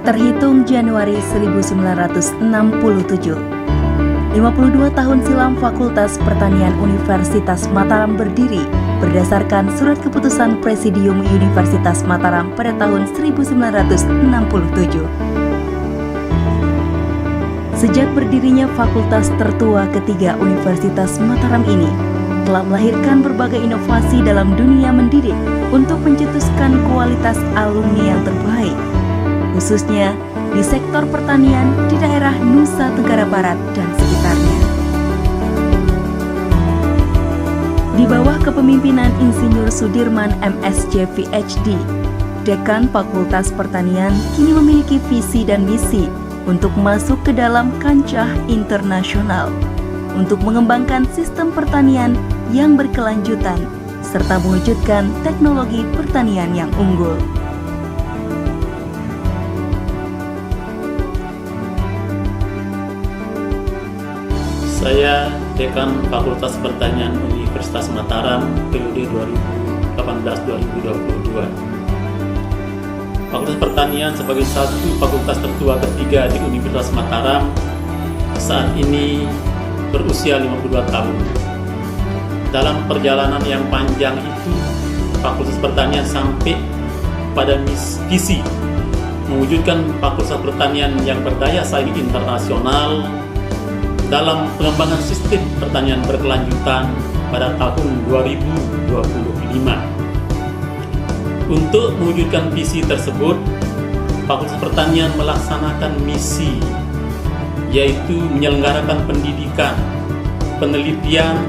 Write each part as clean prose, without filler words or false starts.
Terhitung Januari 1967, 52 tahun silam Fakultas Pertanian Universitas Mataram berdiri berdasarkan surat keputusan Presidium Universitas Mataram pada tahun 1967. Sejak berdirinya fakultas tertua ketiga Universitas Mataram ini telah melahirkan berbagai inovasi dalam dunia mendidik untuk mencetuskan kualitas alumni yang terbaik, khususnya di sektor pertanian di daerah Nusa Tenggara Barat dan sekitarnya. Di bawah kepemimpinan Insinyur Sudirman MSc PhD, Dekan Fakultas Pertanian kini memiliki visi dan misi untuk masuk ke dalam kancah internasional, untuk mengembangkan sistem pertanian yang berkelanjutan, serta mewujudkan teknologi pertanian yang unggul. Saya Dekan Fakultas Pertanian Universitas Mataram periode 2018-2022. Fakultas Pertanian sebagai satu fakultas tertua ketiga di Universitas Mataram saat ini berusia 52 tahun. Dalam perjalanan yang panjang itu, Fakultas Pertanian sampai pada visi mewujudkan Fakultas Pertanian yang berdaya saing internasional dalam pengembangan sistem pertanian berkelanjutan pada tahun 2025. Untuk mewujudkan visi tersebut, Fakultas Pertanian melaksanakan misi, yaitu menyelenggarakan pendidikan, penelitian,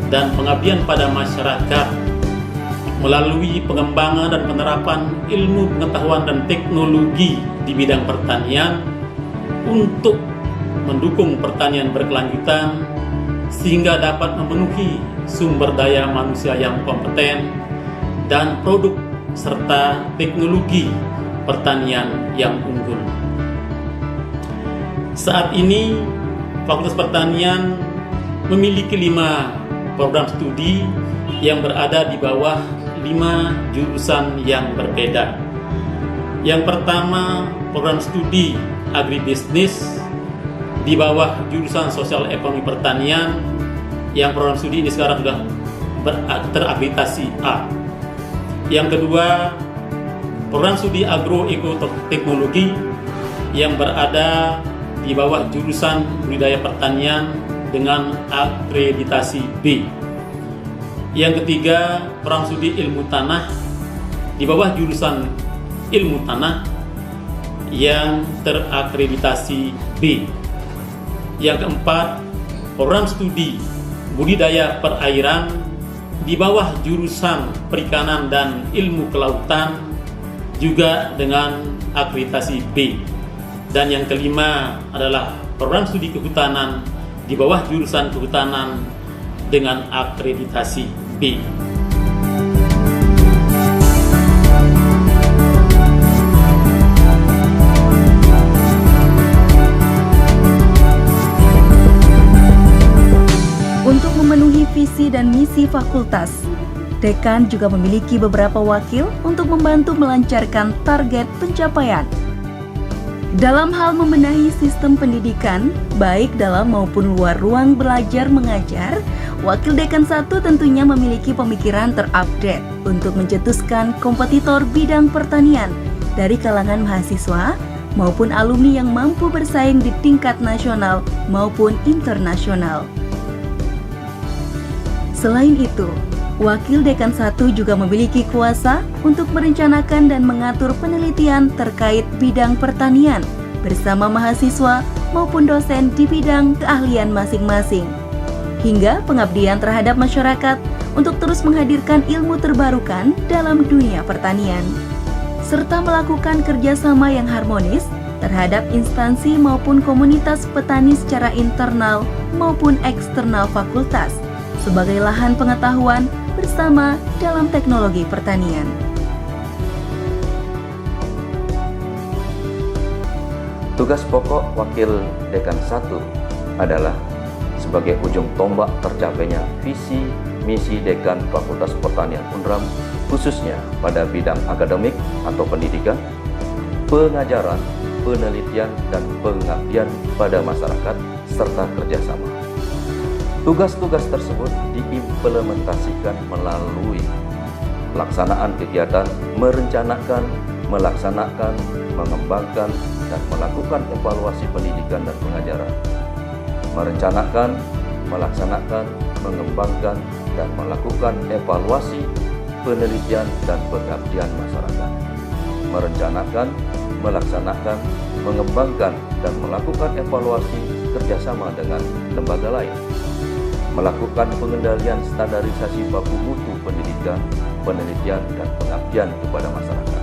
dan pengabdian pada masyarakat melalui pengembangan dan penerapan ilmu pengetahuan dan teknologi di bidang pertanian untuk mendukung pertanian berkelanjutan sehingga dapat memenuhi sumber daya manusia yang kompeten dan produk serta teknologi pertanian yang unggul. Saat ini Fakultas Pertanian memiliki 5 program studi yang berada di bawah 5 jurusan yang berbeda. Yang pertama, program studi agribisnis di bawah jurusan sosial ekonomi pertanian, yang program studi ini sekarang sudah terakreditasi A. Yang kedua, program studi agroekoteknologi yang berada di bawah jurusan budidaya pertanian dengan akreditasi B. Yang ketiga, program studi ilmu tanah di bawah jurusan ilmu tanah yang terakreditasi B. Yang keempat, program studi budidaya perairan di bawah jurusan perikanan dan ilmu kelautan juga dengan akreditasi B. Dan yang kelima adalah program studi kehutanan di bawah jurusan kehutanan dengan akreditasi B. Untuk memenuhi visi dan misi fakultas, Dekan juga memiliki beberapa wakil untuk membantu melancarkan target pencapaian. Dalam hal membenahi sistem pendidikan, baik dalam maupun luar ruang belajar mengajar, Wakil Dekan 1 tentunya memiliki pemikiran terupdate untuk mencetuskan kompetitor bidang pertanian dari kalangan mahasiswa maupun alumni yang mampu bersaing di tingkat nasional maupun internasional. Selain itu, Wakil Dekan 1 juga memiliki kuasa untuk merencanakan dan mengatur penelitian terkait bidang pertanian bersama mahasiswa maupun dosen di bidang keahlian masing-masing, hingga pengabdian terhadap masyarakat untuk terus menghadirkan ilmu terbarukan dalam dunia pertanian, serta melakukan kerjasama yang harmonis terhadap instansi maupun komunitas petani secara internal maupun eksternal fakultas sebagai lahan pengetahuan bersama dalam teknologi pertanian. Tugas pokok Wakil Dekan 1 adalah sebagai ujung tombak tercapainya visi misi Dekan Fakultas Pertanian UNRAM, khususnya pada bidang akademik atau pendidikan, pengajaran, penelitian dan pengabdian pada masyarakat, serta kerjasama. Tugas-tugas tersebut diimplementasikan melalui pelaksanaan kegiatan merencanakan, melaksanakan, mengembangkan, dan melakukan evaluasi pendidikan dan pengajaran. Merencanakan, melaksanakan, mengembangkan, dan melakukan evaluasi penelitian dan pengabdian masyarakat. Merencanakan, melaksanakan, mengembangkan, dan melakukan evaluasi kerjasama dengan lembaga lain. Melakukan pengendalian standarisasi baku mutu pendidikan, penelitian, dan pengabdian kepada masyarakat.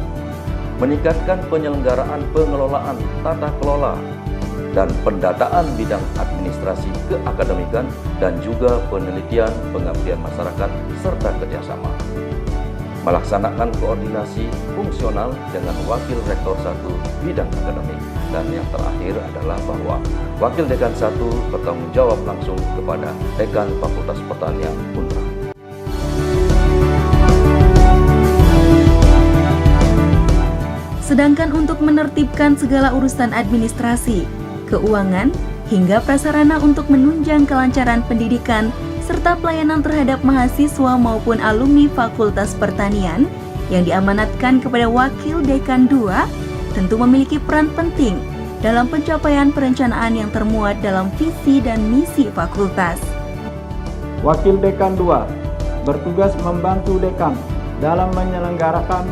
Meningkatkan penyelenggaraan pengelolaan tata kelola dan pendataan bidang administrasi keakademikan dan juga penelitian pengabdian masyarakat serta kerjasama. Melaksanakan koordinasi fungsional dengan Wakil Rektor 1 bidang akademik. Dan yang terakhir adalah bahwa Wakil Dekan 1 bertanggung jawab langsung kepada Dekan Fakultas Pertanian Unram. Sedangkan untuk menertibkan segala urusan administrasi, keuangan, hingga prasarana untuk menunjang kelancaran pendidikan serta pelayanan terhadap mahasiswa maupun alumni Fakultas Pertanian yang diamanatkan kepada Wakil Dekan 2 tentu memiliki peran penting dalam pencapaian perencanaan yang termuat dalam visi dan misi fakultas. Wakil Dekan 2 bertugas membantu dekan dalam menyelenggarakan,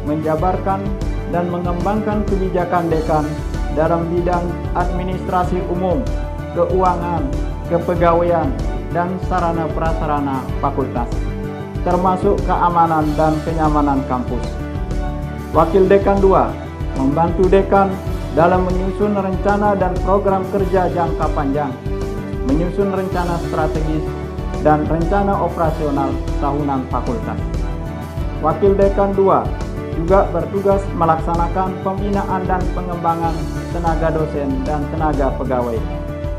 menjabarkan, dan mengembangkan kebijakan dekan dalam bidang administrasi umum, keuangan, kepegawaian, dan sarana prasarana fakultas, termasuk keamanan dan kenyamanan kampus. Wakil Dekan 2 membantu dekan dalam menyusun rencana dan program kerja jangka panjang, menyusun rencana strategis, dan rencana operasional tahunan fakultas. Wakil Dekan 2 juga bertugas melaksanakan pembinaan dan pengembangan tenaga dosen dan tenaga pegawai,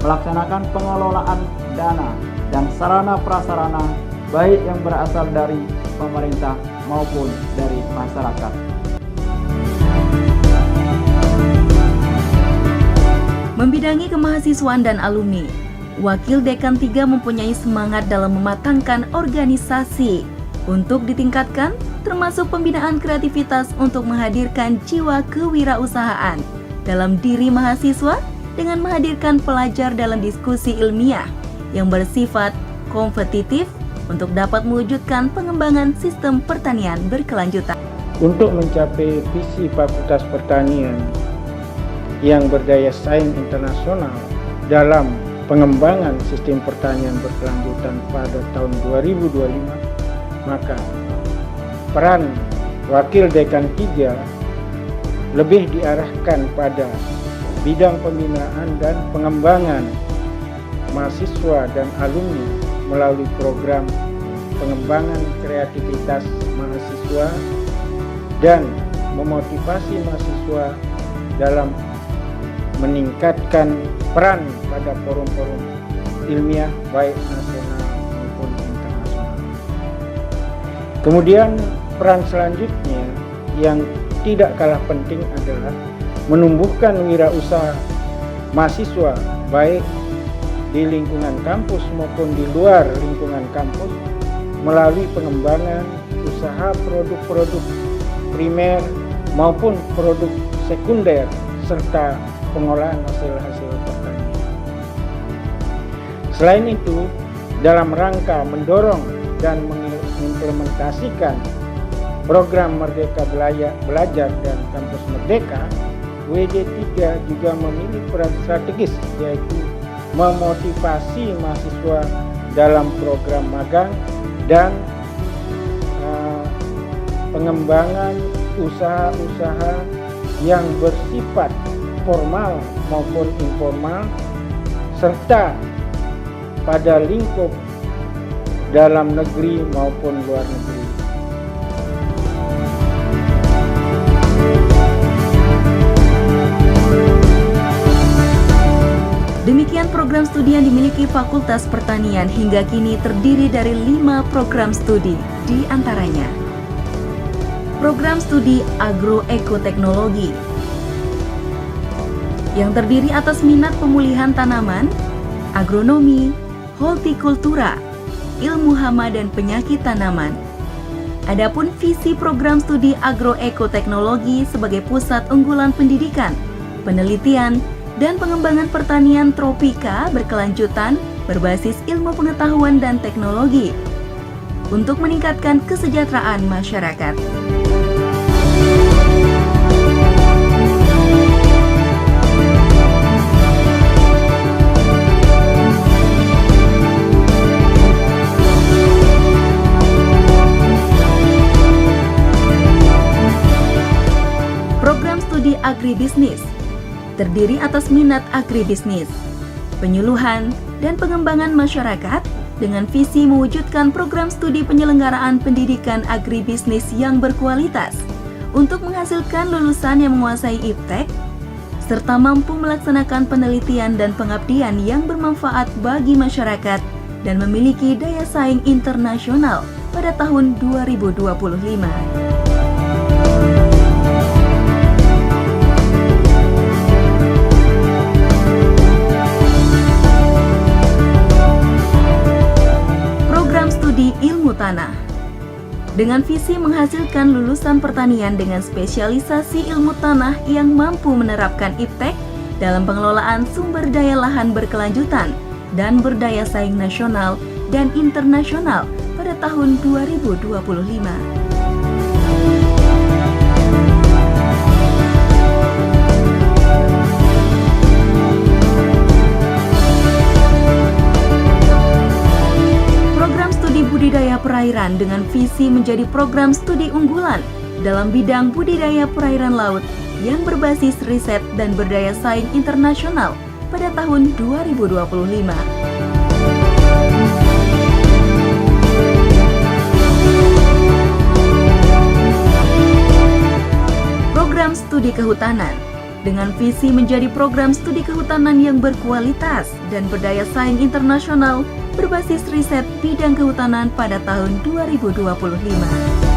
melaksanakan pengelolaan dana dan sarana prasarana baik yang berasal dari pemerintah maupun dari masyarakat. Membidangi kemahasiswaan dan alumni, Wakil Dekan 3 mempunyai semangat dalam mematangkan organisasi untuk ditingkatkan, termasuk pembinaan kreativitas untuk menghadirkan jiwa kewirausahaan dalam diri mahasiswa dengan menghadirkan pelajar dalam diskusi ilmiah yang bersifat kompetitif untuk dapat mewujudkan pengembangan sistem pertanian berkelanjutan. Untuk mencapai visi Fakultas Pertanian yang berdaya saing internasional dalam pengembangan sistem pertanian berkelanjutan pada tahun 2025, maka peran Wakil Dekan 3 lebih diarahkan pada bidang pembinaan dan pengembangan mahasiswa dan alumni melalui program pengembangan kreativitas mahasiswa dan memotivasi mahasiswa dalam meningkatkan peran pada forum-forum ilmiah baik nasional maupun internasional. Kemudian peran selanjutnya yang tidak kalah penting adalah menumbuhkan wirausaha mahasiswa baik di lingkungan kampus maupun di luar lingkungan kampus melalui pengembangan usaha produk-produk primer maupun produk sekunder serta pengolahan hasil-hasil pertanian. Selain itu, dalam rangka mendorong dan mengimplementasikan program Merdeka Belajar dan Kampus Merdeka, WD3 juga memiliki peran strategis, yaitu memotivasi mahasiswa dalam program magang dan pengembangan usaha-usaha yang bersifat formal maupun informal serta pada lingkup dalam negeri maupun luar negeri. Demikian program studi yang dimiliki Fakultas Pertanian hingga kini terdiri dari 5 program studi, di antaranya Program Studi Agroekoteknologi, yang terdiri atas minat pemulihan tanaman, agronomi, hortikultura, ilmu hama dan penyakit tanaman. Adapun visi program studi agroekoteknologi sebagai pusat unggulan pendidikan, penelitian, dan pengembangan pertanian tropika berkelanjutan berbasis ilmu pengetahuan dan teknologi untuk meningkatkan kesejahteraan masyarakat. Program studi agribisnis terdiri atas minat agribisnis, penyuluhan, dan pengembangan masyarakat dengan visi mewujudkan program studi penyelenggaraan pendidikan agribisnis yang berkualitas untuk menghasilkan lulusan yang menguasai IPTEK serta mampu melaksanakan penelitian dan pengabdian yang bermanfaat bagi masyarakat dan memiliki daya saing internasional pada tahun 2025. Studi ilmu tanah dengan visi menghasilkan lulusan pertanian dengan spesialisasi ilmu tanah yang mampu menerapkan IPTEK dalam pengelolaan sumber daya lahan berkelanjutan dan berdaya saing nasional dan internasional pada tahun 2025. Budidaya perairan dengan visi menjadi program studi unggulan dalam bidang budidaya perairan laut yang berbasis riset dan berdaya saing internasional pada tahun 2025. Program studi kehutanan dengan visi menjadi program studi kehutanan yang berkualitas dan berdaya saing internasional berbasis riset bidang kehutanan pada tahun 2025.